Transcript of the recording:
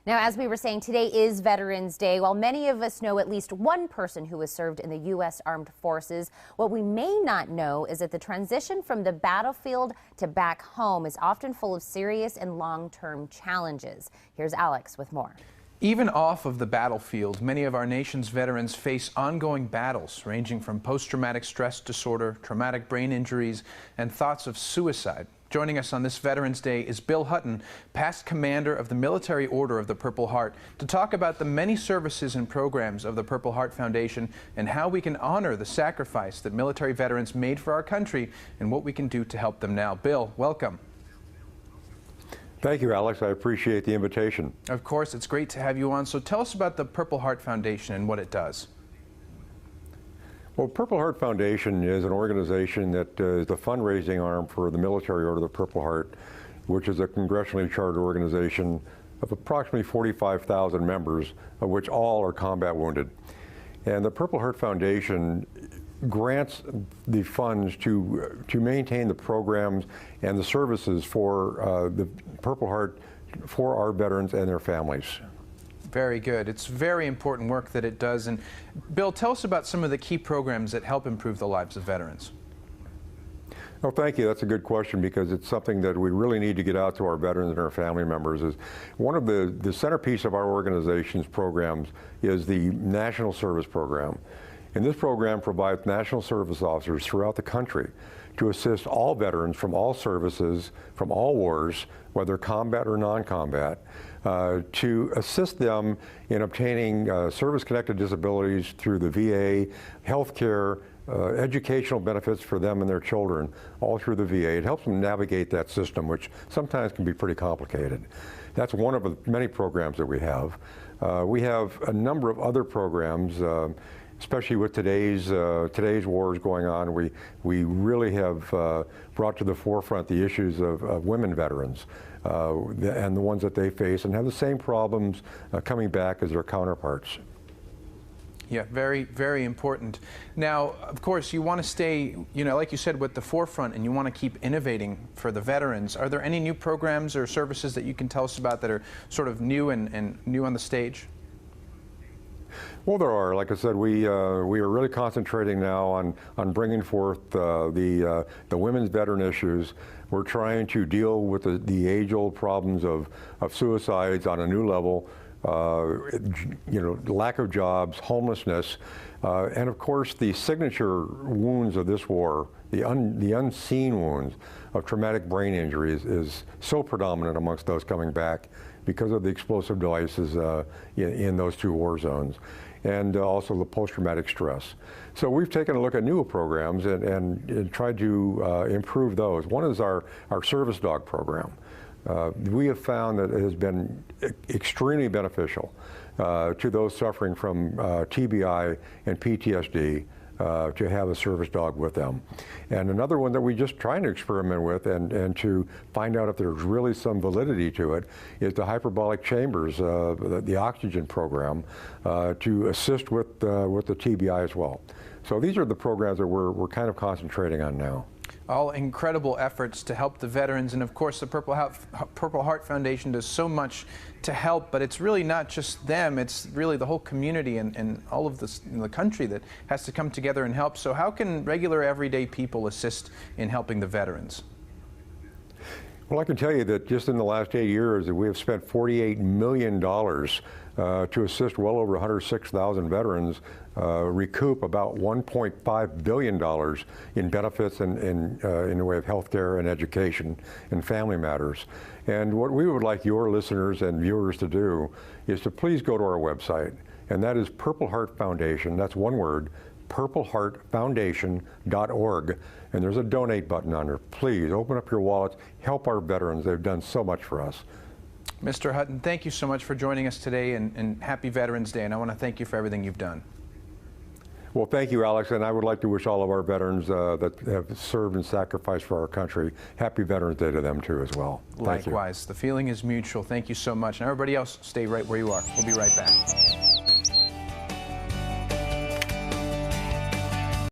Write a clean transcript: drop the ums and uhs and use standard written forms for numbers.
Now, as we were saying, today is Veterans Day. While many of us know at least one person who has served in the U.S. Armed Forces, what we may not know is that the transition from the battlefield to back home is often full of serious and long-term challenges. Here's Alex with more. Even off of the battlefield, many of our nation's veterans face ongoing battles ranging from post-traumatic stress disorder, traumatic brain injuries, and thoughts of suicide. Joining us on this Veterans Day is Bill Hutton, past commander of the Military Order of the Purple Heart, to talk about the many services and programs of the Purple Heart Foundation and how we can honor the sacrifice that military veterans made for our country and what we can do to help them now. Bill, welcome. Thank you, Alex. I appreciate the invitation. Of course, it's great to have you on. So tell us about the Purple Heart Foundation and what it does. Well, Purple Heart Foundation is an organization that is the fundraising arm for the Military Order of the Purple Heart, which is a congressionally chartered organization of approximately 45,000 members, of which all are combat wounded. And the Purple Heart Foundation grants the funds to maintain the programs and the services for the Purple Heart for our veterans and their families. Very good. It's very important work that it does. And Bill, tell us about some of the key programs that help improve the lives of veterans. Well, thank you. That's a good question because it's something that we really need to get out to our veterans and our family members. Is one of the centerpiece of our organization's programs is the National Service Program. And this program provides national service officers throughout the country to assist all veterans from all services, from all wars, whether combat or non-combat, to assist them in obtaining service-connected disabilities through the VA, health care, educational benefits for them and their children, all through the VA. It helps them navigate that system, which sometimes can be pretty complicated. That's one of the many programs that we have. We have a number of other programs, especially with today's wars going on. We really have brought to the forefront the issues of women veterans and the ones that they face and have the same problems coming back as their counterparts. Yeah, very, very important. Now, of course, you want to stay, like you said, with the forefront, and you want to keep innovating for the veterans. Are there any new programs or services that you can tell us about that are sort of new and new on the stage? Well, there are. Like I said, we are really concentrating now on bringing forth the women's veteran issues. We're trying to deal with the age-old problems of suicides on a new level. Lack of jobs, homelessness, and of course the signature wounds of this war, the unseen wounds of traumatic brain injuries is so predominant amongst those coming back because of the explosive devices in those two war zones, and also the post-traumatic stress. So we've taken a look at new programs and tried to improve those. One is our service dog program. We have found that it has been extremely beneficial to those suffering from TBI and PTSD to have a service dog with them. And another one that we just trying to experiment with and to find out if there's really some validity to it is the hyperbolic chambers, the oxygen program, to assist with the TBI as well. So these are the programs that we're kind of concentrating on now. All incredible efforts to help the veterans, and of course the Purple Heart Foundation does so much to help, but it's really not just them, it's really the whole community and all of this in the country that has to come together and help. So how can regular everyday people assist in helping the veterans? Well, I can tell you that just in the last 8 years we have spent $48 million to assist well over 106,000 veterans recoup about $1.5 billion in benefits in the way of health care and education and family matters. And what we would like your listeners and viewers to do is to please go to our website, and that is Purple Heart Foundation, that's one word, purpleheartfoundation.org, and there's a donate button on there. Please open up your wallets, help our veterans. They've done so much for us. Mr. Hutton, thank you so much for joining us today, and happy Veterans Day, and I want to thank you for everything you've done. Well, thank you, Alex, and I would like to wish all of our veterans that have served and sacrificed for our country, happy Veterans Day to them too as well. Likewise, the feeling is mutual. Thank you so much, and everybody else, stay right where you are. We'll be right back.